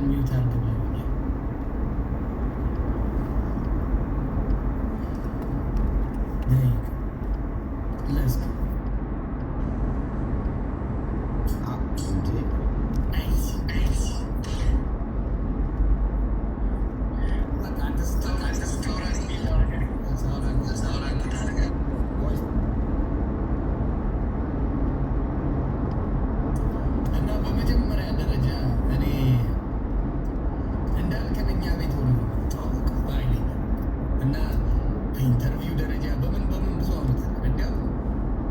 ሚውት አድርገው let's go. ኢንተርቪው ደረጃ በምን ብዙ አመት እንደው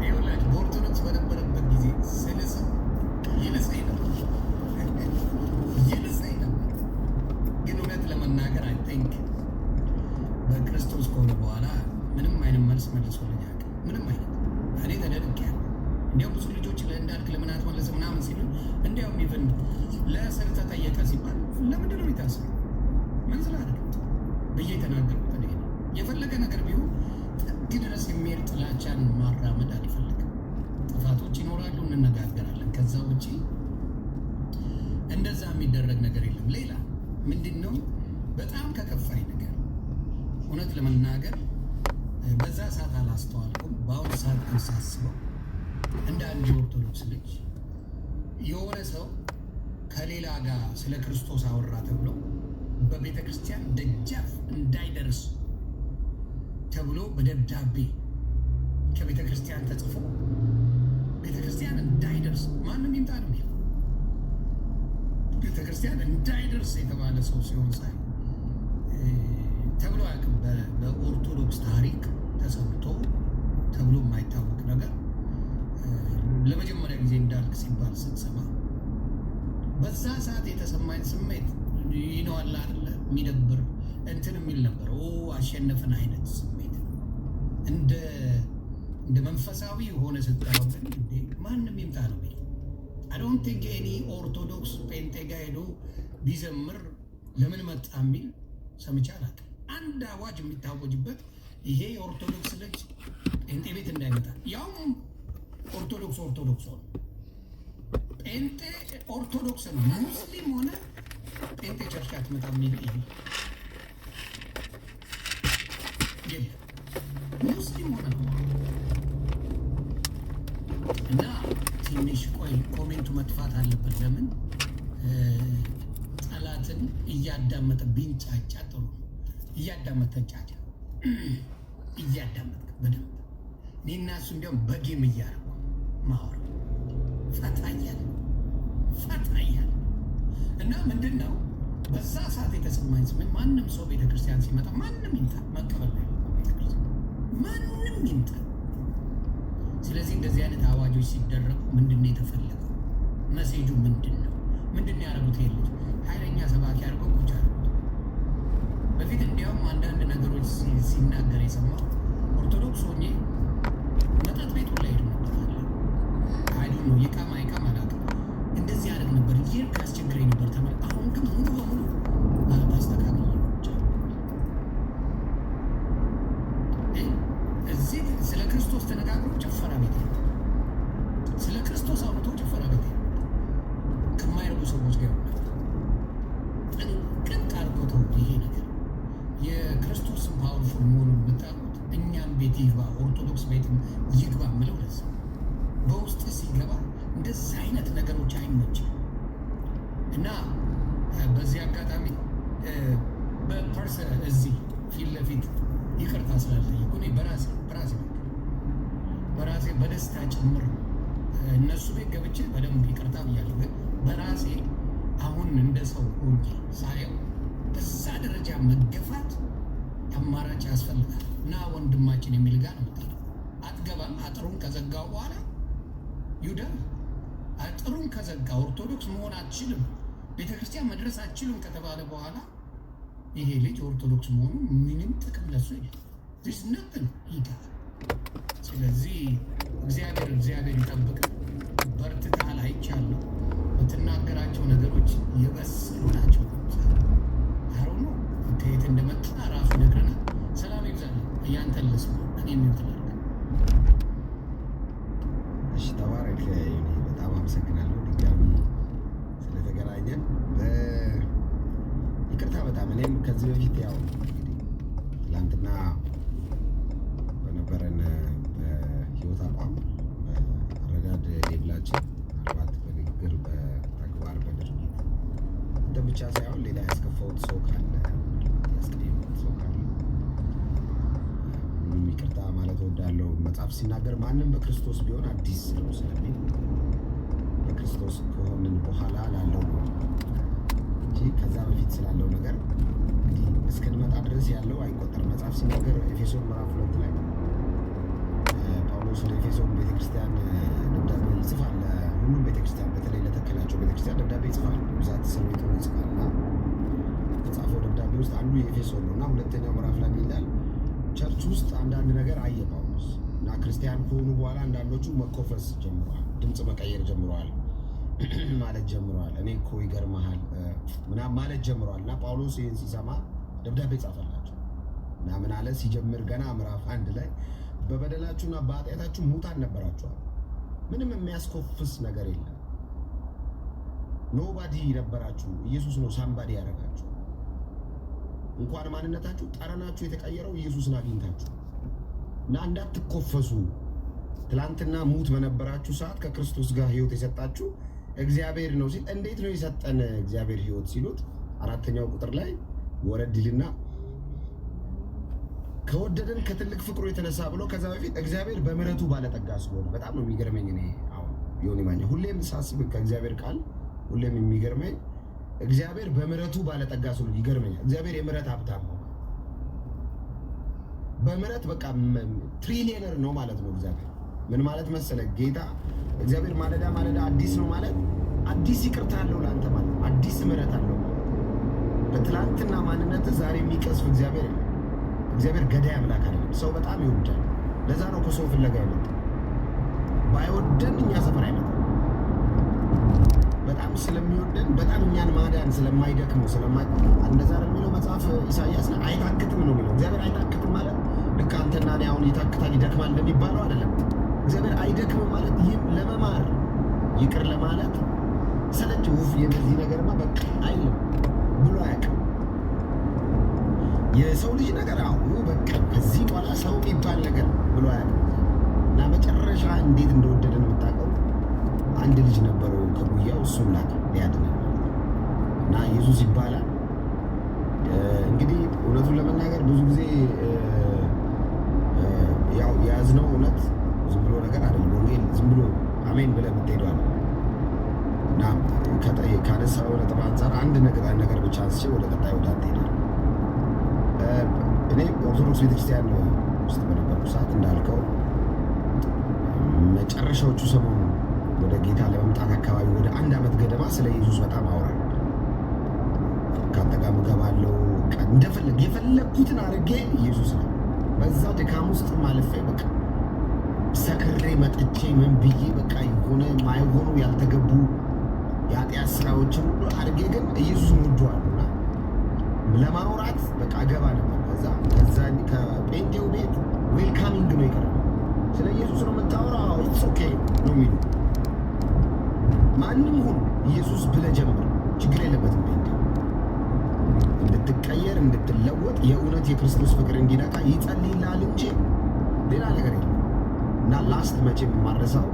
ይኸውላችሁ በኦርቶዶክስ በነበረበት ጊዜ ስልስ ይልሰኝ ነበር። ግን እውነት ለመናገር አይ ቲንክ በክርስቶስ ከሆነ በኋላ ምንም አይነት መልስ መልሶልኝ አያውቅም። ምንም አይነት እኔ ተደንቄያለሁ። እንዲያው ብዙ ልጆች እንዳልክ ለምን አትመለስም ምናምን ሲሉ እንዲያውም ኢቭን ለእስር ተጠየቀ ሲባል ለምንድን ነው የሚታሰረው ምን ስላደረጉት ብዬ ተናገርኩት። የፈለገ ነገር ቢሆን ጥግ ድረስ የሚሄድ ጥላቻን ማራመድ አልፈልግም። ጥፋቶች ይኖራሉ፣ እንነጋገራለን። ከዛ ውጪ እንደዛ የሚደረግ ነገር የለም። ሌላ ምንድን ነው በጣም ከከፋኝ ነገር እውነት ለመናገር በዛ ሰዓት አላስተዋልኩም። በአሁኑ ሰዓት ግን ሳስበው እንደ አንድ የኦርቶዶክስ ልጅ የሆነ ሰው ከሌላ ጋር ስለ ክርስቶስ አወራ ተብሎ በቤተ ክርስቲያን ደጃፍ እንዳይደርስ ተብሎ በደብዳቤ ከቤተ ክርስቲያን ተጽፎ ቤተ ክርስቲያን እንዳይደርስ ማንም ይምጣ ነው የሚለው። ቤተ ክርስቲያን እንዳይደርስ የተባለ ሰው ሲሆን ሳይ ተብሎ አያውቅም። በኦርቶዶክስ ታሪክ ተሰምቶ ተብሎ የማይታወቅ ነገር ለመጀመሪያ ጊዜ እንዳልክ ሲባል ስትሰማ በዛ ሰዓት የተሰማኝ ስሜት ይነዋል አይደለ የሚደብር እንትን የሚል ነበር። አሸነፍን አይነት ስሜት እንደ መንፈሳዊ የሆነ ስጠራው ግን እንዴ ማንም ይምጣ ነው የሚለው። አይ ዶንት ቲንክ ኤኒ ኦርቶዶክስ ጴንጤ ጋር ሄዶ ቢዘምር ለምን መጣ የሚል ሰምቼ አላውቅም። አንድ አዋጅ የሚታወጅበት ይሄ የኦርቶዶክስ ልጅ ጴንጤ ቤት እንዳይመጣ፣ ያውም ኦርቶዶክስ ሆነ ጴንጤ ኦርቶዶክስ ነው ሙስሊም ሆነ ጴንጤ ቸርች አትመጣም የሚል ይሄ የለም። ሙስሊም ሆነ እና ትንሽ ቆይ ኮሜንቱ መጥፋት አለበት። ለምን ጠላትን እያዳመጠ ቢንጫጫ ጥሩ ነው። እያዳመጠ ተንጫጫ እያዳመጠ በደንብ እኔና እሱ እንዲያውም በጌም እያደረጉ ማወራ ፈታ እያለ እና ምንድን ነው በዛ ሰዓት የተሰማኝ ስሜት ማንም ሰው ቤተክርስቲያን ሲመጣ ማንም ይምጣ መቀበል ላይ ቤተክርስቲያን ማንም ይምጣ። ስለዚህ እንደዚህ አይነት አዋጆች ሲደረጉ ምንድን ነው የተፈለገው? መሴጁ ምንድን ነው? ምንድን ነው ያደረጉት? ልጅ ኃይለኛ ሰባኪ አድርገው ቁጭ አድርጉት። በፊት እንዲያውም አንዳንድ ነገሮች ሲናገር የሰማው ኦርቶዶክስ ሆኜ መጠጥ ቤቱ ላይ ሄድ ነበር አለ አይዱ ነው የቃማ አላውቅም እንደዚህ ያደርግ ነበር ይሄን ካስቸግረኝ ነበር ተመል አሁን ግን ሙሉ በሙሉ ማስተካከል እዚህ ስለ ክርስቶስ ተነጋግሮ ጭፈራ ቤት ስለ ክርስቶስ አውርቶ ጭፈራ ቤት ከማይረቡ ሰዎች ጋር ጥንቅቅ አድርጎት ይሄ ነገር የክርስቶስ ፓወርፉል መሆኑን የምታውቁት እኛም ቤት ይግባ ኦርቶዶክስ ቤትም ይግባ ምለው ለዛ በውስጥ ሲገባ እንደዚህ አይነት ነገሮች አይመችም። እና በዚህ አጋጣሚ በፐርሰን እዚህ ፊት ለፊት ይቅርታ ስላልጠየቁ እኔ በራሴ በደስታ ጭምር እነሱ ቤት ገብቼ በደንብ ይቅርታ ብያለሁ። ግን በራሴ አሁን እንደ ሰው ሆኜ ሳየው በዛ ደረጃ መገፋት አማራጭ ያስፈልጋል። እና ወንድማችን የሚል ጋር ነው የምትለው አትገባም። አጥሩን ከዘጋው በኋላ ይሁዳ አጥሩን ከዘጋ ኦርቶዶክስ መሆን አትችልም፣ ቤተክርስቲያን መድረስ አትችልም ከተባለ በኋላ ይሄ ልጅ ኦርቶዶክስ መሆኑ ምንም ጥቅም ለሱ የለም። ዚስ ነጥን ይጋል። ስለዚህ እግዚአብሔር ይጠብቅ። በርትታል፣ አይቻለሁ። የምትናገራቸው ነገሮች የበሰሉ ናቸው። አሮ ነው ከየት እንደመጣ ራሱ ነግረናል። ሰላም ይብዛል። እያንተን ልስማ እኔ የሚውትላል። እሺ ተባረክ። በጣም አመሰግናለሁ ድጋሚ ስለተገናኘን። በጣም እኔም ከዚህ በፊት ያው እንግዲህ ትላንትና በነበረን በህይወት አቋም በአረዳድ ሌብላችን ምናልባት በንግግር በተግባር በድርጊት እንደ ብቻ ሳይሆን ሌላ ያስከፋውት ሰው ካለ ያስቀየምኩት ሰው ካለ ሁሉም ይቅርታ ማለት እወዳለሁ። መጽሐፍ ሲናገር ማንም በክርስቶስ ቢሆን አዲስ ነው ስለሚል በክርስቶስ ከሆንን በኋላ ላለው ነው እንጂ ከዛ በፊት ስላለው ነገር እንግዲህ እስክንመጣ ድረስ ያለው አይቆጠርም። መጽሐፍ ሲናገር ኤፌሶን ምዕራፍ 2 ላይ ጳውሎስ ለኤፌሶን ቤተክርስቲያን ደብዳቤ ይጽፋል። ሁሉም ቤተክርስቲያን በተለይ ለተከላቸው ቤተክርስቲያን ደብዳቤ ይጽፋል። ብዛት እስር ቤት ሆኖ ይጽፋል እና ከጻፈው ደብዳቤ ውስጥ አንዱ የኤፌሶን ነው እና ሁለተኛው ምዕራፍ ላይ ይላል ቸርች ውስጥ አንዳንድ ነገር አየ ጳውሎስ እና ክርስቲያን ከሆኑ በኋላ አንዳንዶቹ መኮፈስ ጀምረዋል፣ ድምፅ መቀየር ጀምረዋል፣ ማለት ጀምረዋል። እኔ እኮ ይገርምሃል ምናምን ማለት ጀምረዋል። እና ጳውሎስ ይህን ሲሰማ ደብዳቤ ጻፈላቸው እና ምን አለ ሲጀምር ገና ምዕራፍ 1 ላይ በበደላችሁና በኃጢአታችሁ ሙታን ነበራችኋል። ምንም የሚያስኮፍስ ነገር የለም። ኖባዲ ነበራችሁ። ኢየሱስ ነው ሳምባዲ ያደረጋችሁ። እንኳን ማንነታችሁ ጠረናችሁ የተቀየረው ኢየሱስን አግኝታችሁ እና እንዳትኮፈሱ። ትላንትና ሙት በነበራችሁ ሰዓት ከክርስቶስ ጋር ህይወት የሰጣችሁ እግዚአብሔር ነው ሲል እንዴት ነው የሰጠን እግዚአብሔር ህይወት ሲሉት 4ኛው ቁጥር ላይ ወረድ ይልና ከወደደን ከትልቅ ፍቅሩ የተነሳ ብሎ ከዛ በፊት እግዚአብሔር በምህረቱ ባለጠጋ ስለሆነ በጣም ነው የሚገርመኝ። እኔ አሁን ዮኒ ማኛ ሁሌም ሳስብ ከእግዚአብሔር ቃል ሁሌም የሚገርመኝ እግዚአብሔር በምህረቱ ባለጠጋ ስለሆነ ይገርመኛል። እግዚአብሔር የምህረት ሀብታም ነው። በምህረት በቃ ትሪሊየነር ነው ማለት ነው እግዚአብሔር። ምን ማለት መሰለ ጌታ እግዚአብሔር ማለዳ ማለዳ አዲስ ነው ማለት አዲስ ይቅርታ አለው ለአንተ ማለት አዲስ ምህረት አለው። በትላንትና ማንነት ዛሬ የሚቀስፍ እግዚአብሔር ነው። እግዚአብሔር ገዳይ አምላክ አይደለም። ሰው በጣም ይወዳል። ለዛ ነው ከሰው ፍለጋ አይመጣም። ባይወደን እኛ ሰፈር አይመጣም። በጣም ስለሚወደን በጣም እኛን ማዳን ስለማይደክመው እንደዛ ነው የሚለው መጽሐፍ ኢሳይያስ ላይ አይታክትም ነው የሚለው። እግዚአብሔር አይታክትም ማለት ልክ አንተና እኔ አሁን ይታክታል ይደክማል እንደሚባለው አይደለም። እግዚአብሔር አይደክምም ማለት ይህም ለመማር ይቅር ለማለት ሰለች ውፍ የዚህ ነገርማ በቃ አይልም ብሎ አያውቅም። የሰው ልጅ ነገር አሁን በቃ ከዚህ በኋላ ሰው የሚባል ነገር ብሎ አያውቅም። እና መጨረሻ እንዴት እንደወደደን የምታውቀው አንድ ልጅ ነበረው ከጉያው እሱን ላከ ሊያድነን እና ኢየሱስ ይባላል። እንግዲህ እውነቱን ለመናገር ብዙ ጊዜ ያው የያዝነው እውነት ዝም ብሎ ነገር አይደለም። ወንጌል ዝም ብሎ አሜን ብለህ የምትሄደው እና ካነሳው ነጥብ አንጻር አንድ ነገር ብቻ አንስቼ ወደ ቀጣይ ወደ አንተ ሄዳለሁ። እኔ ኦርቶዶክስ ቤተክርስቲያን ውስጥ በነበርኩ ሰዓት እንዳልከው መጨረሻዎቹ ሰሞኑ ወደ ጌታ ለመምጣት አካባቢ ወደ 1 ዓመት ገደማ ስለ ኢየሱስ በጣም አወራለሁ። ከአንተ ጋር እገባለሁ እንደፈለግ የፈለግኩትን አድርጌ ኢየሱስ ነው። በዛ ድካም ውስጥ ማለፌ በቃ ሰክሬ መጥቼ ምን ብዬ በቃ የሆነ ማይሆኑ ያልተገቡ የኃጢአት ስራዎችን ሁሉ አድርጌ ግን ኢየሱስን ወደዋለሁና ለማውራት በቃ ገባ ነበር። ከዛ ከጴንጤው ቤት ዌልካሚንግ ነው የቀረበው። ስለ ኢየሱስ ነው የምታወራው ኢትስ ኦኬ ነው የሚሉ ማንም ሁን ኢየሱስ ብለህ ጀምር፣ ችግር የለበትም። ጴንጤው እንድትቀየር እንድትለወጥ የእውነት የክርስቶስ ፍቅር እንዲነካ ይጸልይልሃል እንጂ ሌላ ነገር የለም። እና ላስት መቼም የማረሳው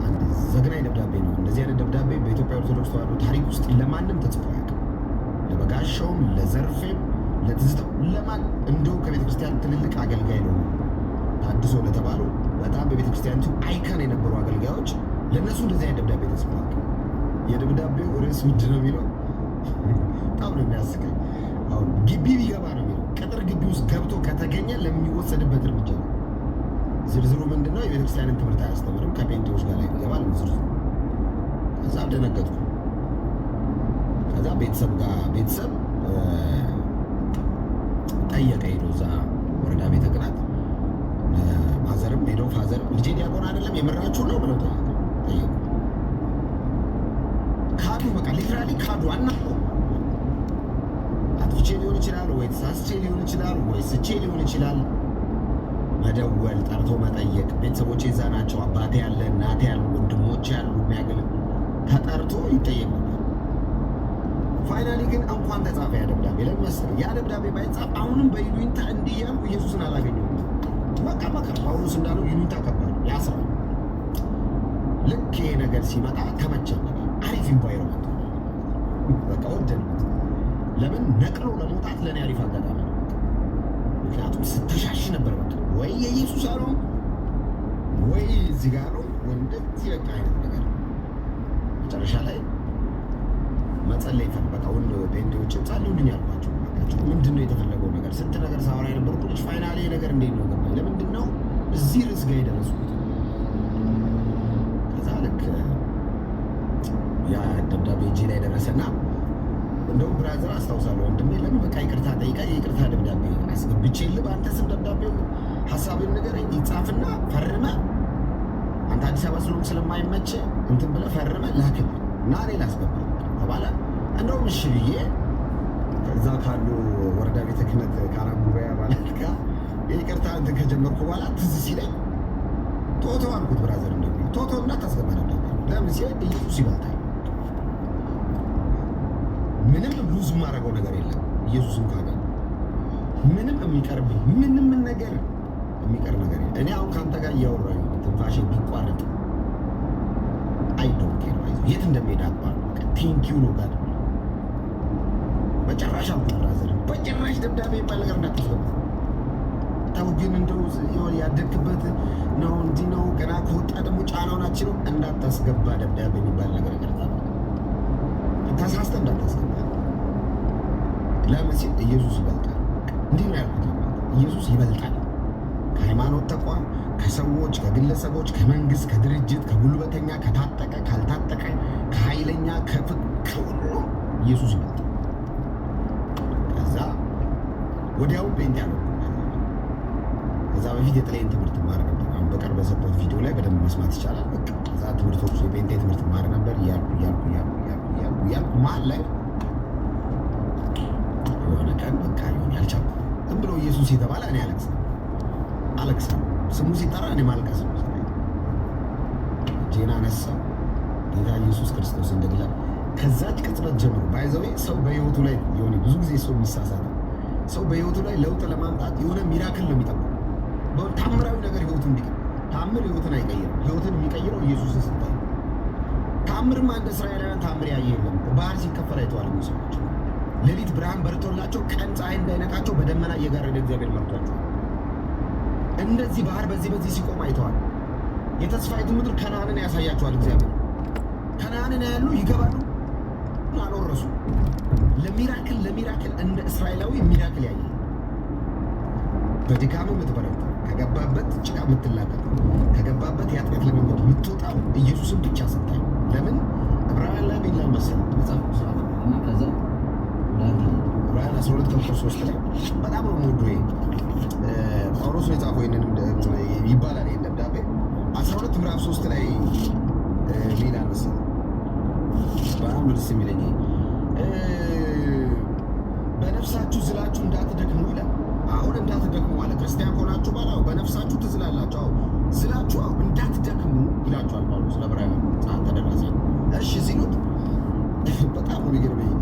አንድ ዘግናኝ ደብዳቤ ነው። እንደዚህ አይነት ደብዳቤ በኢትዮጵያ ኦርቶዶክስ ተዋሕዶ ታሪክ ውስጥ ለማንም ተጽፎ አያውቅም። ለበጋሻውም፣ ለዘርፌም፣ ለትዝታው ለማን እንደው ከቤተ ክርስቲያን ትልልቅ አገልጋይ ነው ታድሶ ለተባሉ በጣም በቤተ ክርስቲያኒቱ አይካን የነበሩ አገልጋዮች ለእነሱ እንደዚህ አይነት ደብዳቤ ተጽፎ አያውቅም። የደብዳቤው ርዕስ ምንድን ነው የሚለው? በጣም ነው የሚያስቀኝ። አሁን ግቢ ቢገባ ነው የሚለው። ቅጥር ግቢ ውስጥ ገብቶ ከተገኘ ለሚወሰድበት እርምጃ ነው። ዝርዝሩ ምንድን ነው? የቤተ ክርስቲያንን ትምህርት አያስተምርም፣ ከጴንጤዎች ጋር ላይ ይገባል ዝርዝሩ። ከዛ ደነገጥኩ። ከዛ ቤተሰብ ጠየቀ ሄዶ እዛ ወረዳ ቤተ ክህነት ማዘርም ሄዶ ፋዘርም ልጄ ዲያቆን አይደለም የምራችሁ ነው ብለው ጠየቁ። ካዱ። በቃ ሊትራሊ ካዱ። አናውቀው። አጥፍቼ ሊሆን ይችላል ወይ ተሳስቼ ሊሆን ይችላል ወይ ስቼ ሊሆን ይችላል። መደወል፣ ጠርቶ መጠየቅ። ቤተሰቦቼ እዛ ናቸው። አባቴ ያለ፣ እናቴ ያሉ፣ ወንድሞቼ ያሉ የሚያገለግሉ ተጠርቶ ይጠየቅ ነበር። ፋይናሊ ግን እንኳን ተጻፈ ያ ደብዳቤ። ለምን መሰለህ? ያ ደብዳቤ ባይጻፍ አሁንም በይሉኝታ እንዲህ እያልኩ ኢየሱስን አላገኘሁም። በቃ ጳውሎስ እንዳለው ይሉኝታ ከባድ ያስራል። ልክ ይሄ ነገር ሲመጣ ተመቸኝ። አሪፍ ኢንቫይሮመንት በቃ ወደድኩት። ለምን ነቅሎ ለመውጣት ለእኔ አሪፍ አጋጣሚ ነው። ምክንያቱም ስተሻሽ ነበር በቃ ወይ የኢየሱስ አለው ወይ እዚህ ጋር ነው እንደዚህ በቃ አይነት ነገር መጨረሻ ላይ መጸለይ በቃ ጴንጤዎችን ጸልዩልኝ አልኳቸው። ምንድን ነው የተፈለገው ነገር? ስንት ነገር ሳወራ የነበርኩ ልጅ ፋይናሌ ነገር እንዴት ነው ገባኝ። ለምንድን ነው እዚህ ርዕስ ጋር የደረስኩት? ከዛ ልክ ያ ደብዳቤ እጄ ላይ ደረሰና እንደውም ብራዘር አስታውሳለሁ ወንድሜ ለምን በቃ ይቅርታ ጠይቃ የይቅርታ ደብዳቤ አስገብቼልህ በአንተ ስም ደብዳቤው ሀሳብን ንገረኝ ይጻፍና ፈርመ አንተ አዲስ አበባ ስለሆንክ ስለማይመች እንትን ብለህ ፈርመ ላክልኝ እና እኔ ላስገባ ተባለ። እንደውም እሺ ብዬ ከዛ ካሉ ወረዳ ቤተ ክህነት ካህናት ጉባኤ አባላት ጋር የይቅርታ እንትን ከጀመርኩ በኋላ ትዝ ሲለኝ ቶቶ አልኩት ብራዘር እንደ ቶቶ እንዳታስገባ ደብዳቤ ለምን ሲል ኢየሱስ ይበልጣል። ምንም ሉዝ የማደርገው ነገር የለም። ኢየሱስን ካገኝ ምንም የሚቀርብኝ ምንም ነገር የሚቀር ነገር የለም። እኔ አሁን ከአንተ ጋር እያወራሁ ትንፋሼ ቢቋረጥ አይዶንት ኬር የት እንደሚሄድ አውቃለሁ። ቴንኪው ነው ጋር በጭራሽ አልኩት ብራዘር በጭራሽ ደብዳቤ የሚባል ነገር እንዳታስገባ። ተው ግን እንደው ያደግክበት ነው እንዲህ ነው ገና ከወጣ ደግሞ ጫናውን አችለው እንዳታስገባ ደብዳቤ የሚባል ነገር ይቀርታል። ተሳስተ እንዳታስገባ። ለምን ሲል ኢየሱስ ይበልጣል። እንዲህ ነው ያልኩት። ኢየሱስ ይበልጣል ከሃይማኖት ተቋም፣ ከሰዎች፣ ከግለሰቦች፣ ከመንግስት፣ ከድርጅት፣ ከጉልበተኛ፣ ከታጠቀ፣ ካልታጠቀ፣ ከኃይለኛ፣ ከሁሉ ኢየሱስ ይበልጣል። ከዛ ወዲያው ጴንጤ ያለው ከዛ በፊት የተለየን ትምህርት ማር ነበር። አሁን በቅርብ በሰጠሁት ቪዲዮ ላይ በደንብ መስማት ይቻላል። በቃ ከዛ ትምህርቶች የጴንጤ ትምህርት ማር ነበር እያልኩ መሀል ላይ የሆነ ቀን በቃ ይሆን ያልቻልኩ ዝም ብሎ ኢየሱስ የተባለ እኔ አለቅሳለሁ። ስሙ ሲጠራ እኔ ማልቀስ ነው። ጄና ነሳው ጌታ ኢየሱስ ክርስቶስ እንደገና ከዛች ቅጽበት ጀምሮ ባይዘዌ ሰው በህይወቱ ላይ የሆነ ብዙ ጊዜ ሰው የሚሳሳተው ሰው በህይወቱ ላይ ለውጥ ለማምጣት የሆነ ሚራክል ነው የሚጠብቀው። ታምራዊ ነገር ህይወቱ እንዲቀር። ታምር ህይወትን አይቀይርም። ህይወትን የሚቀይረው ኢየሱስን ስታይ። ታምርማ እንደ እስራኤላውያን ታምር ያየ የለም። ባህር ሲከፈል አይተዋል ሰዎች። ሌሊት ብርሃን በርቶላቸው ቀን ፀሐይ እንዳይነካቸው በደመና እየጋረደ እግዚአብሔር መርቷቸው እንደዚህ ባህር በዚህ ሲቆም አይተዋል። የተስፋይቱ ምድር ከነዓንን ያሳያቸዋል እግዚአብሔር። ከነዓንን ያሉ ይገባሉ አልወረሱ። ለሚራክል እንደ እስራኤላዊ ሚራክል ያየ በድካም የምትበረታ ከገባበት ጭቃ የምትላቀቅ ከገባበት የኃጢአት ልምምድ የምትወጣው ኢየሱስን ብቻ ስታይ። ለምን ዕብራውያን ላይ ቢላል መሰለህ መጽሐፍ ቅዱስ እና ከዛ ዕብራውያን 12:3 ላይ በጣም ነው የምወደው። ጳውሎስ ነው የጻፈው ይሄንን ይባላል። ይሄን ደብዳቤ 12 ምዕራፍ 3 ላይ ሌላ መሰለህ በጣም ደስ የሚለኝ በነፍሳችሁ ዝላችሁ እንዳትደክሙ ይላል። አሁን እንዳትደክሙ ማለት ክርስቲያን ከሆናችሁ በኋላ በነፍሳችሁ ትዝላላችሁ። አሁን ዝላችሁ እንዳትደክሙ ይላችኋል ጳውሎስ ለዕብራውያን ተደረሰ። እሺ ሲሉት በጣም ነው የሚገርመኝ።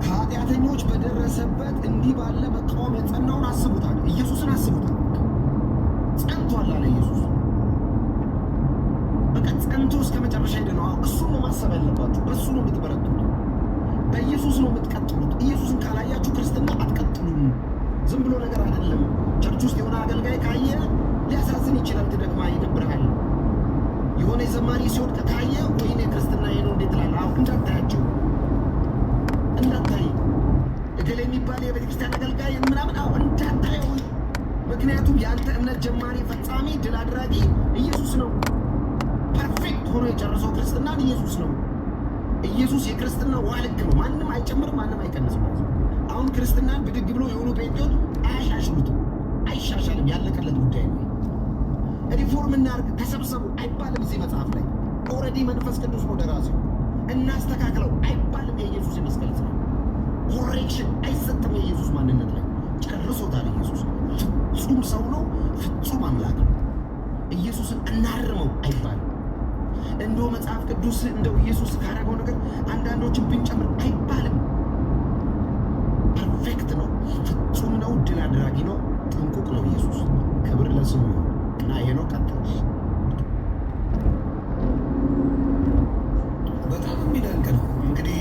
ከኃጢአተኞች በደረሰበት እንዲህ ባለ መቃወም የጸናውን አስቡታል። ኢየሱስን አስቡታል። ጸንቷል አለ ኢየሱስ። በቃ ጸንቶ እስከ መጨረሻ ሄደ ነው። እሱን ነው ማሰብ ያለባችሁ። በእሱ ነው የምትበረቱት። በኢየሱስ ነው የምትቀጥሉት። ኢየሱስን ካላያችሁ ክርስትና አትቀጥሉም። ዝም ብሎ ነገር አይደለም። ቸርች ውስጥ የሆነ አገልጋይ ካየ ሊያሳዝን ይችላል። ትደክማ ይደብርሃል። የሆነ የዘማሪ ሲወድቅ ካየ ወይኔ ክርስትና ይሄ ነው እንዴት ትላለህ? አሁን እንዳታያቸው እንዳታይ እገሌ የሚባል የቤተክርስቲያን አገልጋይ ምናምን አሁን እንዳታየው። ምክንያቱም የአንተ እምነት ጀማሪ ፈጻሚ ድል አድራጊ ኢየሱስ ነው። ፐርፌክት ሆኖ የጨረሰው ክርስትናን ኢየሱስ ነው። ኢየሱስ የክርስትና ውሃ ልክ ነው። ማንም አይጨምርም፣ ማንም አይቀንስም። አሁን ክርስትናን ብድግ ብሎ የሆኑ ጴንጤዎች አያሻሽሉትም። አይሻሻልም። ያለቀለት ጉዳይ ነው። ሪፎርም እናድርግ ተሰብሰቡ አይባልም። እዚህ መጽሐፍ ላይ ኦልሬዲ መንፈስ ቅዱስ ነው ደራሲው። እናስተካክለው አይባልም። የኢየሱስ የመስቀል ስራ ኮሬክሽን አይሰጥም። የኢየሱስ ማንነት ላይ ጨርሶታል። ኢየሱስ ፍጹም ሰው ነው፣ ፍጹም አምላክ ነው። ኢየሱስን እናርመው አይባልም። እንደው መጽሐፍ ቅዱስ እንደው ኢየሱስ ካደረገው ነገር አንዳንዶችን ብንጨምር አይባልም። ፐርፌክት ነው፣ ፍጹም ነው፣ ድል አድራጊ ነው፣ ጥንቁቅ ነው ኢየሱስ። ክብር ለስሙ ይሁን እና ይሄ ነው ቀጥታ በጣም የሚደንቅ ነው። እንግዲህ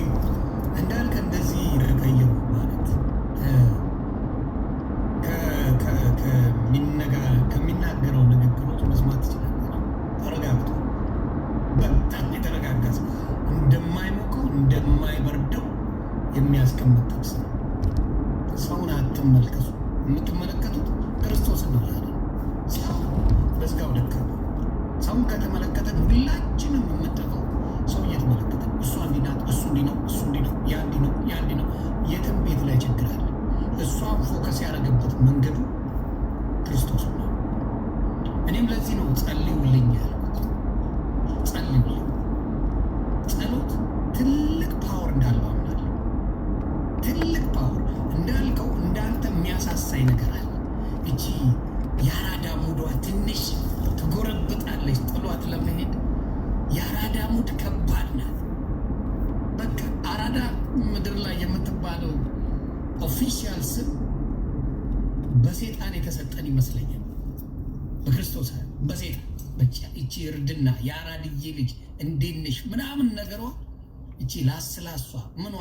እንዳልከ እንደዚህ ረቀየው ማለት ከሚናገረው ንግግሮች መስማት ትችላላችሁ። ተረጋግቶ በጣም የተረጋጋ ሰው እንደማይሞቀው እንደማይበርደው የሚያስቀምጥ ጥቅስ ነው። ሰውን አትመልከቱ፣ የምትመለከቱት ክርስቶስን ነው ያለ። ሰው በስጋው ደካማ፣ ሰውን ከተመለከተን ሁላችንም የምንጠፋው ሰው እየተመለከተ እሷ እንዲህ ናት፣ እሱ እንዲህ ነው፣ እሱ እንዲህ ነው፣ ያ እንዲህ ነው፣ ያ እንዲህ ነው። የትም ቤት ላይ ችግር አለ። እሷን ፎከስ ያደረገበት መንገዱ ክርስቶስ ነው። እኔም ለዚህ ነው ጸልዩልኝ ያልኩት። ጸልዩልኝ። ጸሎት ትልቅ ፓወር እንዳለው አምናለሁ። ትልቅ ፓወር እንዳልከው እንዳንተ የሚያሳሳይ ነገር አለ። እቺ የአራዳ ሙዷ ትንሽ ትጎረብጣለች ጥሏት ለመሄድ። የአራዳ ሙድ ከባድ ናት። በቃ አራዳ ምድር ላይ የምትባለው ኦፊሻል ስም በሴጣን የተሰጠን ይመስለኛል። በክርስቶስ በሴጣን እቺ እርድና የአራድዬ ልጅ እንዴት ነሽ ምናምን ነገሯ እቺ ላስላሷ ምኗ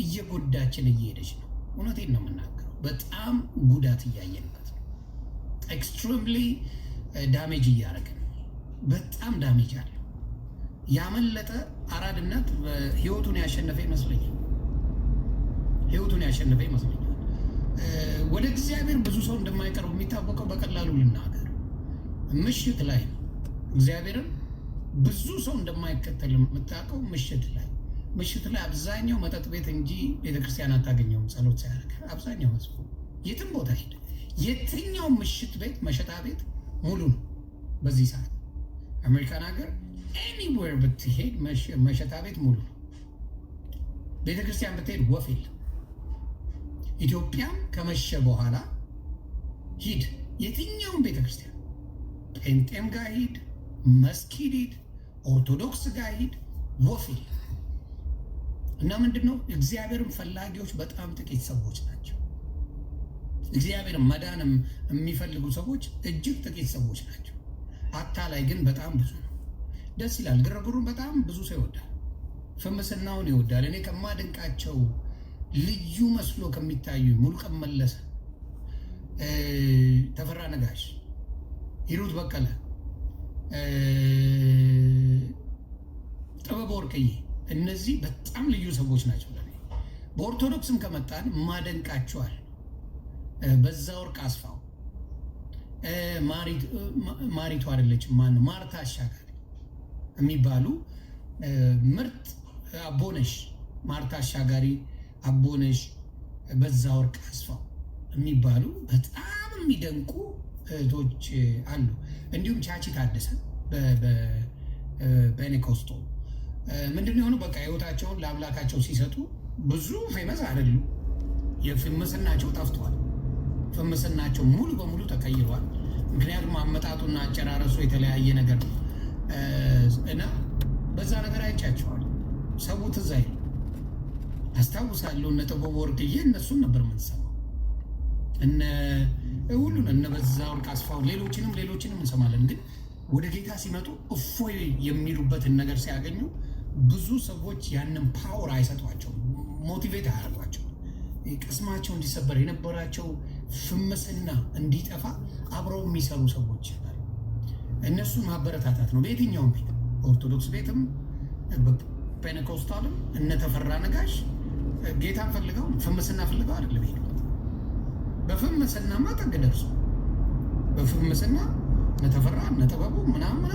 እየጎዳችን እየሄደች ነው። እውነቴን ነው የምናገረው። በጣም ጉዳት እያየንበት ነው። ኤክስትሪምሊ ዳሜጅ እያደረግን ነው። በጣም ዳሜጅ አለው። ያመለጠ አራድነት ህይወቱን ያሸነፈ ይመስለኛል። ወደ እግዚአብሔር ብዙ ሰው እንደማይቀርብ የሚታወቀው በቀላሉ ልናገር፣ ምሽት ላይ ነው። እግዚአብሔርን ብዙ ሰው እንደማይከተል የምታውቀው ምሽት ላይ አብዛኛው መጠጥ ቤት እንጂ ቤተክርስቲያን አታገኘውም። ጸሎት ሳያደርግ አብዛኛው ህዝቡ የትም ቦታ ሄደ። የትኛው ምሽት ቤት መሸታ ቤት ሙሉ ነው በዚህ ሰዓት። አሜሪካን ሀገር ኤኒዌር ብትሄድ መሸታ ቤት ሙሉ ነው። ቤተክርስቲያን ብትሄድ ወፍ የለም። ኢትዮጵያም ከመሸ በኋላ ሂድ፣ የትኛውም ቤተክርስቲያን ጴንጤም ጋር ሂድ፣ መስጊድ ሂድ፣ ኦርቶዶክስ ጋር ሂድ፣ ወፍ የለም። እና ምንድነው እግዚአብሔርን ፈላጊዎች በጣም ጥቂት ሰዎች ናቸው። እግዚአብሔርን መዳን የሚፈልጉ ሰዎች እጅግ ጥቂት ሰዎች ናቸው። አታላይ ግን በጣም ብዙ ነው። ደስ ይላል። ግርግሩን በጣም ብዙ ሰው ይወዳል። ፍምስናውን ይወዳል። እኔ ከማደንቃቸው ልዩ መስሎ ከሚታዩ ሙሉቀን መለሰ፣ ተፈራ ነጋሽ፣ ሂሩት በቀለ፣ ጥበብ ወርቅዬ እነዚህ በጣም ልዩ ሰዎች ናቸው ለኔ። በኦርቶዶክስም ከመጣን ማደንቃቸዋል። በዛ ወርቅ አስፋው፣ ማሪቱ አይደለችም ማነው ማርታ አሻጋሪ የሚባሉ ምርጥ አቦነሽ፣ ማርታ አሻጋሪ፣ አቦነሽ፣ በዛ ወርቅ አስፋው የሚባሉ በጣም የሚደንቁ እህቶች አሉ። እንዲሁም ቻቺ ታደሰ በፔኔኮስቶ ምንድን የሆኑ በቃ ህይወታቸውን ለአምላካቸው ሲሰጡ ብዙ ፌመስ አይደሉም። የፍምስናቸው ጠፍቷል። ፍምስናቸው ሙሉ በሙሉ ተቀይሯል። ምክንያቱም አመጣጡና አጨራረሱ የተለያየ ነገር ነው እና በዛ ነገር አይቻቸዋል። ሰው ትዝ አይልም። አስታውሳለሁ እነ ጥበብ ወርቅዬ እነሱን ነበር የምንሰማው። ሁሉን እነ በዛ ወርቅ አስፋው ሌሎችንም እንሰማለን። ግን ወደ ጌታ ሲመጡ እፎይ የሚሉበትን ነገር ሲያገኙ ብዙ ሰዎች ያንን ፓወር አይሰጧቸውም፣ ሞቲቬት አያደርጓቸው። ቅስማቸው እንዲሰበር የነበራቸው ፍምስና እንዲጠፋ አብረው የሚሰሩ ሰዎች አሉ። እነሱን ማበረታታት ነው። በየትኛውም ቤት ኦርቶዶክስ ቤትም በፔኔኮስታልም እነ ተፈራ ነጋሽ ጌታን ፈልገው ፍምስና ፈልገው አይደለም ሄዱ። በፍምስናማ ጥግ ደርሶ በፍምስና እነተፈራ እነጥበቡ ምናምን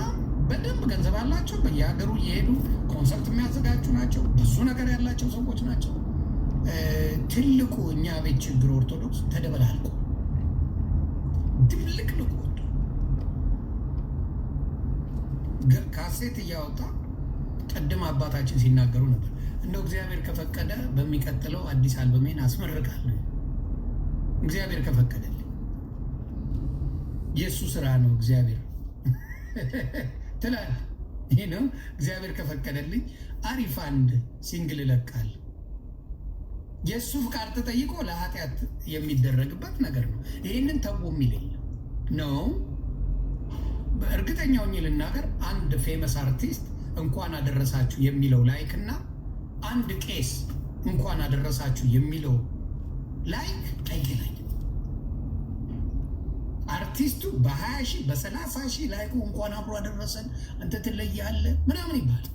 በደንብ ገንዘብ አላቸው። በየሀገሩ እየሄዱ ኮንሰርት የሚያዘጋጁ ናቸው። ብዙ ነገር ያላቸው ሰዎች ናቸው። ትልቁ እኛ ቤት ችግር ኦርቶዶክስ ተደበላልቆ ድብልቅ ልቆ ካሴት እያወጣ ቀድም አባታችን ሲናገሩ ነበር። እንደው እግዚአብሔር ከፈቀደ በሚቀጥለው አዲስ አልበሜን አስመርቃለሁ። እግዚአብሔር ከፈቀደልኝ የእሱ ስራ ነው። እግዚአብሔር ትላለህ። ይሄ ነው እግዚአብሔር ከፈቀደልኝ አሪፍ አንድ ሲንግል እለቃለሁ። የእሱ ፍቃድ ተጠይቆ ለኃጢአት የሚደረግበት ነገር ነው። ይህንን ተው የሚለኝ ነው። እርግጠኛ ሆኜ ልናገር፣ አንድ ፌመስ አርቲስት እንኳን አደረሳችሁ የሚለው ላይክ እና አንድ ቄስ እንኳን አደረሳችሁ የሚለው ላይክ አይገናኝም። አርቲስቱ በ20 ሺህ በ30 ሺህ ላይኩ እንኳን አብሮ አደረሰን አንተ ትለያለህ ምናምን ይባላል።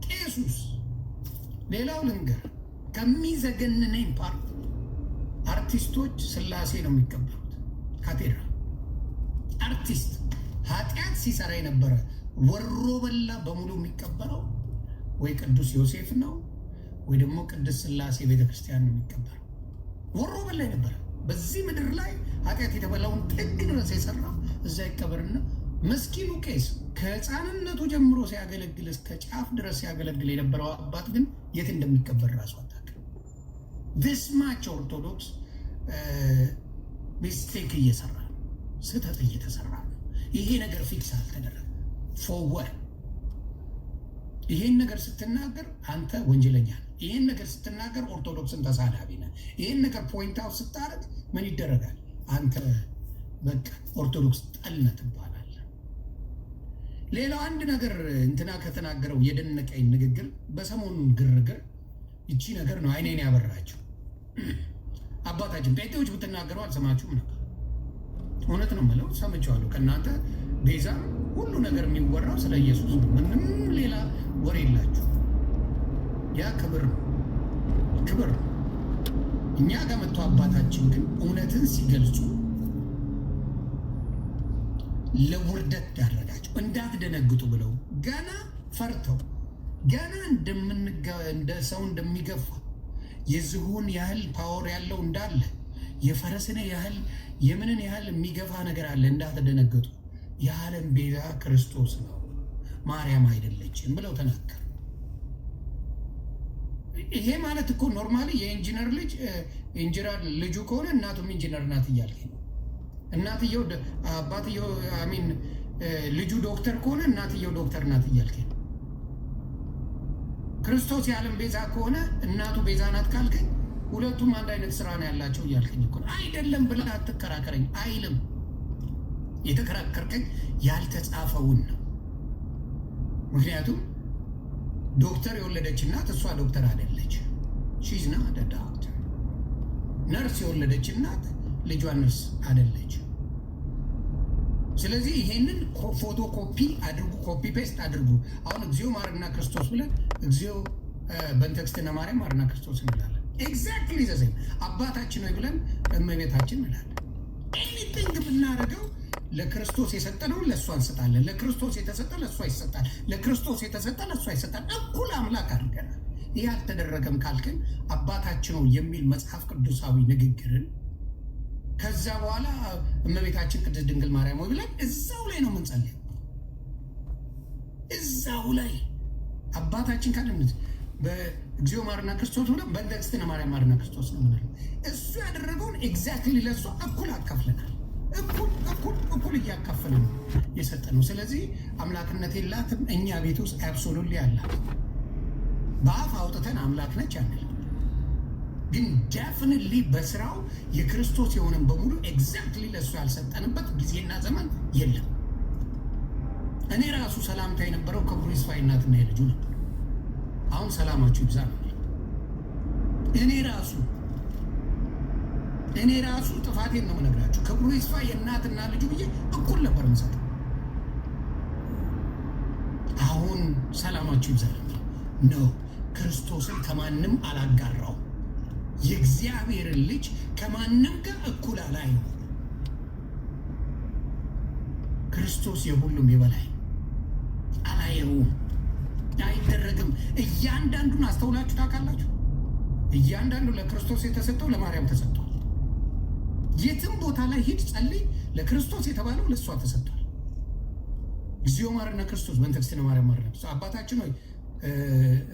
ቄሱስ ሌላው ልንገር፣ ከሚዘገንነኝ ፓርት አርቲስቶች ስላሴ ነው የሚቀበሉት። ካቴድራል አርቲስት ኃጢአት ሲሰራ የነበረ ወሮ በላ በሙሉ የሚቀበለው ወይ ቅዱስ ዮሴፍ ነው ወይ ደግሞ ቅዱስ ስላሴ ቤተክርስቲያን ነው የሚቀበለው። ወሮ በላ የነበረ በዚህ ምድር ላይ ኃጢአት የተበላውን ጥግ ድረስ የሰራ እዛ ይቀበርና መስኪኑ ቄስ ከህፃንነቱ ጀምሮ ሲያገለግል እስከ ጫፍ ድረስ ሲያገለግል የነበረው አባት ግን የት እንደሚቀበር ራሱ አታውቅም። ዲስማች ኦርቶዶክስ ሚስቴክ እየሰራ ነው፣ ስህተት እየተሰራ ነው። ይሄ ነገር ፊክስ አልተደረገም። ፎወር ይሄን ነገር ስትናገር አንተ ወንጀለኛ ነህ። ይሄን ነገር ስትናገር ኦርቶዶክስን ተሳዳቢ ነህ። ይሄን ነገር ፖይንት አውት ስታደርግ ምን ይደረጋል? አንተ በቃ ኦርቶዶክስ ጠልነህ ትባላለህ። ሌላው አንድ ነገር እንትና ከተናገረው የደነቀኝ ንግግር በሰሞኑን ግርግር ይቺ ነገር ነው አይኔን ያበራቸው። አባታችን ጴንጤዎች ብትናገረው አልሰማችሁም ነበር። እውነት ነው የምለው፣ ሰምቼዋለሁ። ከእናንተ ቤዛ ሁሉ ነገር የሚወራው ስለ ኢየሱስ ነው። ምንም ሌላ ወሬ የላችሁ። ያ ክብር ነው፣ ክብር ነው። እኛ ጋር መጥቶ አባታችን ግን እውነትን ሲገልጹ ለውርደት ዳረጋቸው። እንዳትደነግጡ ብለው ገና ፈርተው ገና እንደ ሰው እንደሚገፋ የዝሆን ያህል ፓወር ያለው እንዳለ የፈረስን ያህል የምንን ያህል የሚገፋ ነገር አለ። እንዳትደነግጡ፣ የዓለም ቤዛ ክርስቶስ ነው፣ ማርያም አይደለችም ብለው ተናገሩ። ይሄ ማለት እኮ ኖርማሊ የኢንጂነር ልጅ ኢንጂነር ልጁ ከሆነ እናቱም ኢንጂነር ናት እያልከኝ ነው። እናትየው አባትየው አሚን ልጁ ዶክተር ከሆነ እናትየው ዶክተር ናት እያልከኝ ነው። ክርስቶስ የዓለም ቤዛ ከሆነ እናቱ ቤዛ ናት ካልከኝ ሁለቱም አንድ አይነት ስራ ነው ያላቸው እያልከኝ እኮ ነው። አይደለም ብለህ አትከራከረኝ አይልም። የተከራከርከኝ ያልተጻፈውን ነው። ምክንያቱም ዶክተር የወለደች እናት እሷ ዶክተር አይደለች። ሺዝ ናት ዶክተር። ነርስ የወለደች እናት ልጇ ነርስ አይደለች። ስለዚህ ይሄንን ፎቶ ኮፒ አድርጉ፣ ኮፒ ፔስት አድርጉ። አሁን እግዚኦ ማርና ክርስቶስ ብለን እግዚኦ በእንተክስትነ ማርያም ማርና ክርስቶስ እንላለን። ኤግዛክትሊ ዘሴም አባታችን ወይ ብለን እመቤታችን እንላለን። ኤኒቲንግ ብናደርገው ለክርስቶስ የሰጠነውን ለእሷ እንሰጣለን። ለክርስቶስ የተሰጠ ለእሷ ይሰጣል። ለክርስቶስ የተሰጠ ለእሷ ይሰጣል። እኩል አምላክ አድርገናል። ይህ አልተደረገም ካልክን አባታችን ነው የሚል መጽሐፍ ቅዱሳዊ ንግግርን ከዛ በኋላ እመቤታችን ቅድስት ድንግል ማርያም ወይ ብለን እዛው ላይ ነው የምንጸልየው። እዛው ላይ አባታችን ካለን በእግዚኦ ማርና ክርስቶስ ብለን በእንተክስትነ ማርያም ማርና ክርስቶስ ነው የምንለው። እሱ ያደረገውን ኤግዛክትሊ ለእሷ እኩል አካፍለናል። እኩል እያካፈልን ነው የሰጠነው። ስለዚህ አምላክነት የላትም። እኛ ቤት ውስጥ አብሶሉትሊ አላት። በአፍ አውጥተን አምላክ ነች አንል፣ ግን ዴፊኒትሊ በስራው የክርስቶስ የሆነን በሙሉ ኤግዛክትሊ ለእሱ ያልሰጠንበት ጊዜና ዘመን የለም። እኔ ራሱ ሰላምታ የነበረው ክብሩ ይስፋ እናትና የልጁ ነበር። አሁን ሰላማችሁ ይብዛ ነው። እኔ ራሱ ጥፋቴን ነው የምነግራችሁ። ክብሩ ይስፋ የእናትና ልጁ ብዬ እኩል ነበር የምሰጠው። አሁን ሰላማችሁ ይብዛ ነው። ክርስቶስን ከማንም አላጋራው። የእግዚአብሔርን ልጅ ከማንም ጋር እኩል አላየው። ክርስቶስ የሁሉም የበላይ አላየውም። አይደረግም። እያንዳንዱን አስተውላችሁ ታውቃላችሁ። እያንዳንዱ ለክርስቶስ የተሰጠው ለማርያም ተሰጥቷል። የትም ቦታ ላይ ሂድ ጸልይ፣ ለክርስቶስ የተባለው ለእሷ ተሰጥቷል። እግዚኦ ማርና ክርስቶስ በእንተክስትነ ማርያም ማርና ክርስቶስ አባታችን ሆይ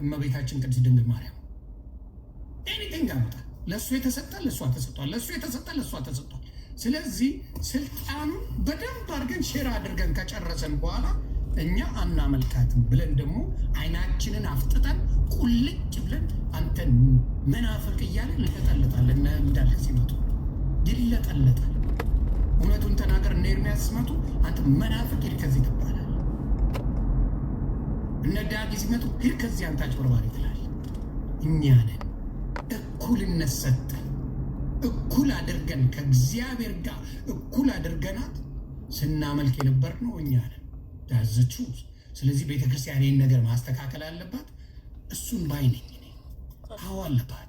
እመቤታችን ቅድስት ድንግል ማርያም ኤኒቲንግ አመጣ ለእሱ የተሰጠ ለእሷ ተሰጥቷል። ለእሱ የተሰጠ ለእሷ ተሰጥቷል። ስለዚህ ስልጣኑን በደንብ አድርገን ሼር አድርገን ከጨረሰን በኋላ እኛ አናመልካትም ብለን ደግሞ አይናችንን አፍጥጠን ቁልጭ ብለን አንተን መናፍቅ እያለን እንለጠለጣለን። እንዳልክ ሲመጡ ይለጠለጣል። እውነቱን ተናገር እነ ኤርምያስ ሲመጡ አንተ መናፍቅ ሂድ ከዚህ ትባላለህ። እነ ዳጊ ሲመጡ ሂድ ከዚህ አንተ አጭበርባሪ ትላለህ። እኛ ነን እኩልነት ሰጠን፣ እኩል አድርገን ከእግዚአብሔር ጋር እኩል አድርገናት ስናመልክ የነበር ነው እኛ ነን። ዳዝቹ ስለዚህ ቤተክርስቲያን ይህን ነገር ማስተካከል አለባት። እሱን ባይነኝ አዎ አለባት።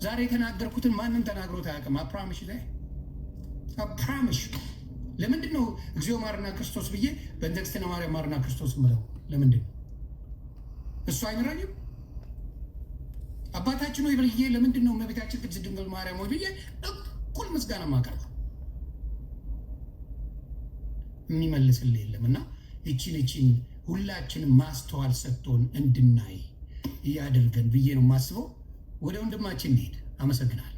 ዛሬ የተናገርኩትን ማንም ተናግሮት አያውቅም። አፕራምሽ ላይ አፕራምሽ ለምንድን ነው እግዚኦ ማርና ክርስቶስ ብዬ በእንተክስትነ ማርያም ማርና ክርስቶስ ምለው? ለምንድን ነው እሱ አይምረኝም? አባታችን ሆይ ብዬ ለምንድን ነው እመቤታችን ቅድስት ድንግል ማርያም ሆይ ብዬ እኩል ምስጋና ማቀርበው? የሚመልስልህ የለም። እና እቺን ሁላችንም ማስተዋል ሰጥቶን እንድናይ እያደርገን ብዬ ነው የማስበው። ወደ ወንድማችን እንሄድ። አመሰግናለሁ።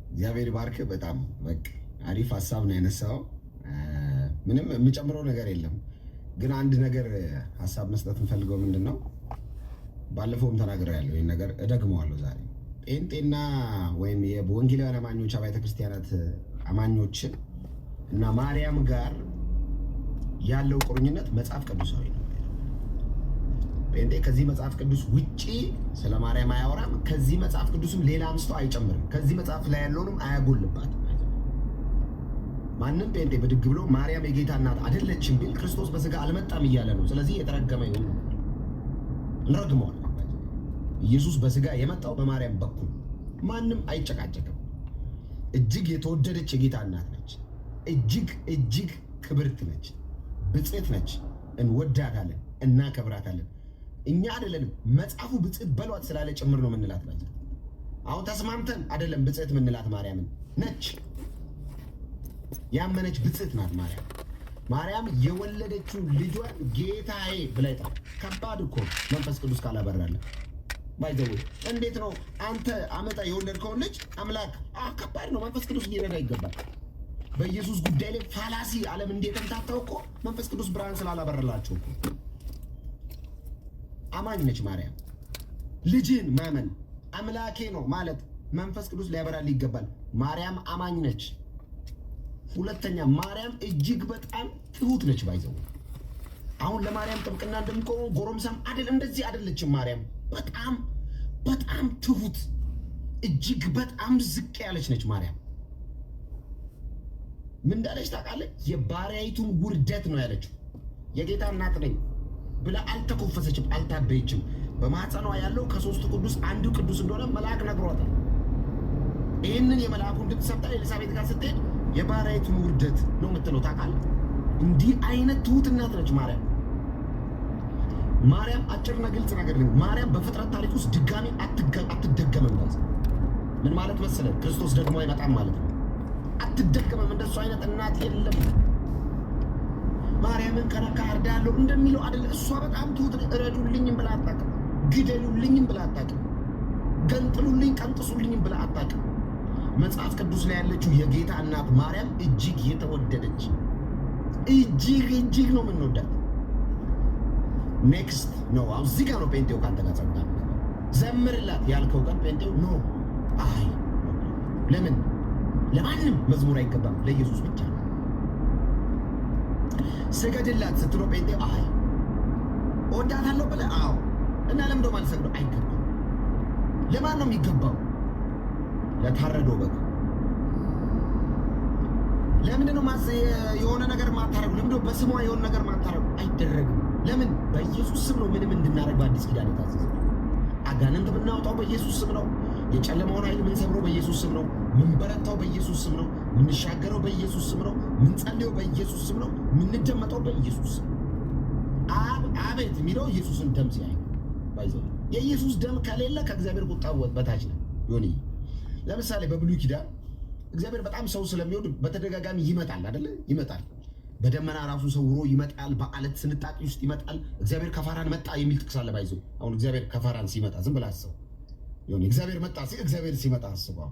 እግዚአብሔር ባርክ። በጣም በቃ አሪፍ ሀሳብ ነው ያነሳው። ምንም የምጨምረው ነገር የለም። ግን አንድ ነገር ሀሳብ መስጠት እንፈልገው ምንድን ነው፣ ባለፈውም ተናግሬያለሁ፣ ይህን ነገር እደግመዋለሁ ዛሬ። ጴንጤና ወይም የወንጌላውያን አማኞች አብያተ ክርስቲያናት አማኞችን እና ማርያም ጋር ያለው ቁርኝነት መጽሐፍ ቅዱሳዊ ነው። ጴንጤ ከዚህ መጽሐፍ ቅዱስ ውጪ ስለ ማርያም አያወራም። ከዚህ መጽሐፍ ቅዱስም ሌላ አምስቶ አይጨምርም። ከዚህ መጽሐፍ ላይ ያለውንም አያጎልባትም። ማንም ጴንጤ ብድግ ብሎ ማርያም የጌታ እናት አይደለችም ቢል ክርስቶስ በስጋ አልመጣም እያለ ነው። ስለዚህ የተረገመ ይሁን፣ እንረግመዋል። ኢየሱስ በስጋ የመጣው በማርያም በኩል ማንም አይጨቃጨቅም። እጅግ የተወደደች የጌታ እናት ነች። እጅግ ክብርት ነች፣ ብጽዕት ነች። እንወዳታለን፣ እናከብራታለን። እኛ አይደለንም መጽሐፉ ብጽዕት በሏት ስላለ ጭምር ነው ምንላት ማለት። አሁን ተስማምተን አይደለም ብጽዕት ምንላት ማርያምን ነች። ያመነች ብጽዕት ናት ማርያም። ማርያም የወለደችው ልጇን ጌታዬ ብላ ይጣ። ከባድ እኮ መንፈስ ቅዱስ ካላበራለን ባይዘው እንዴት ነው አንተ አመጣ የወለድከውን ልጅ አምላክ? ከባድ ነው። መንፈስ ቅዱስ ሊረዳ ይገባል። በኢየሱስ ጉዳይ ላይ ፋላሲ ዓለም እንዴት እንታታው እኮ መንፈስ ቅዱስ ብርሃን ስላላበረላችሁ እኮ። አማኝ ነች ማርያም። ልጅን ማመን አምላኬ ነው ማለት መንፈስ ቅዱስ ሊያበራል ይገባል። ማርያም አማኝ ነች። ሁለተኛ ማርያም እጅግ በጣም ትሁት ነች። ባይዘው አሁን ለማርያም ጥብቅና እንደምቆመው ጎረምሳም አይደል፣ እንደዚህ አይደለችም ማርያም። በጣም ትሁት፣ እጅግ በጣም ዝቅ ያለች ነች ማርያም። ምን እንዳለች ታውቃለህ? የባሪያይቱን ውርደት ነው ያለችው። የጌታ እናት ነኝ ብላ አልተኮፈሰችም፣ አልታበየችም። በማህፀኗ ያለው ከሶስቱ ቅዱስ አንዱ ቅዱስ እንደሆነ መልአክ ነግሯታል። ይህንን የመልአኩን ድምፅ ሰምታ ኤልሳቤጥ ጋር ስትሄድ የባሪያይቱን ውርደት ነው የምትለው። ታውቃለህ? እንዲህ አይነት ትሁት እናት ነች ማርያም። ማርያም አጭርና ግልጽ ነገር ነው። ማርያም በፍጥረት ታሪክ ውስጥ ድጋሚ አትደገምም። ምን ማለት መሰለህ? ክርስቶስ ደግሞ አይመጣም ማለት ነው። አትደገምም። እንደሱ አይነት እናት የለም። ማርያምን ከነካ አርዳለሁ እንደሚለው አይደለ። እሷ በጣም ትሁት። እረዱልኝም ብላ አታውቅም። ግደሉልኝም ብላ አታውቅም። ገንጥሉልኝ ቀንጥሱልኝም ብላ አታውቅም። መጽሐፍ ቅዱስ ላይ ያለችው የጌታ እናት ማርያም እጅግ የተወደደች፣ እጅግ ነው የምንወዳት። ኔክስት ነው። አሁን እዚህ ጋር ነው ጴንጤው ካንተ ጋር ጸጋ ዘምርላት ያልከው ቀን ጴንጤው ኖ አይ ለምን ለማንም መዝሙር አይገባም፣ ለኢየሱስ ብቻ ነው። ስገድላት ስትለው ጴንጤው አይ እወዳታለሁ ብለህ አዎ እና ለምን ደሞ አልሰግደው? አይገባም። ለማን ነው የሚገባው? ለታረደው በግ። ለምንድን ነው የሆነ ነገር ማታረጉ? ለምንድን ነው በስሟ የሆነ ነገር ማታረጉ? አይደረግም። ለምን? በኢየሱስ ስም ነው ምንም እንድናረግ በአዲስ ኪዳን የታዘዘ። አጋንንት ብናወጣው በኢየሱስ ስም ነው። የጨለማውን ኃይል ምንሰብረው በኢየሱስ ስም ነው። ምንበረታው በኢየሱስ ስም ነው። ምንሻገረው በኢየሱስ ስም ነው። ምንጸልየው በኢየሱስ ስም ነው። ምንደመጠው በኢየሱስ ስም። አቤት የሚለው ኢየሱስን ደም ሲያይ ባይዘው። የኢየሱስ ደም ከሌለ ከእግዚአብሔር ቁጣ በታች ነው። ዮኒ ለምሳሌ በብሉይ ኪዳን እግዚአብሔር በጣም ሰው ስለሚወድ በተደጋጋሚ ይመጣል አይደለ? ይመጣል። በደመና ራሱን ሰውሮ ይመጣል። በአለት ስንጣቂ ውስጥ ይመጣል። እግዚአብሔር ከፋራን መጣ የሚል ጥቅስ አለ ባይዘው። አሁን እግዚአብሔር ከፋራን ሲመጣ ዝም ብለህ አስበው። ዮኒ እግዚአብሔር መጣ ሲል እግዚአብሔር ሲመጣ አስበው።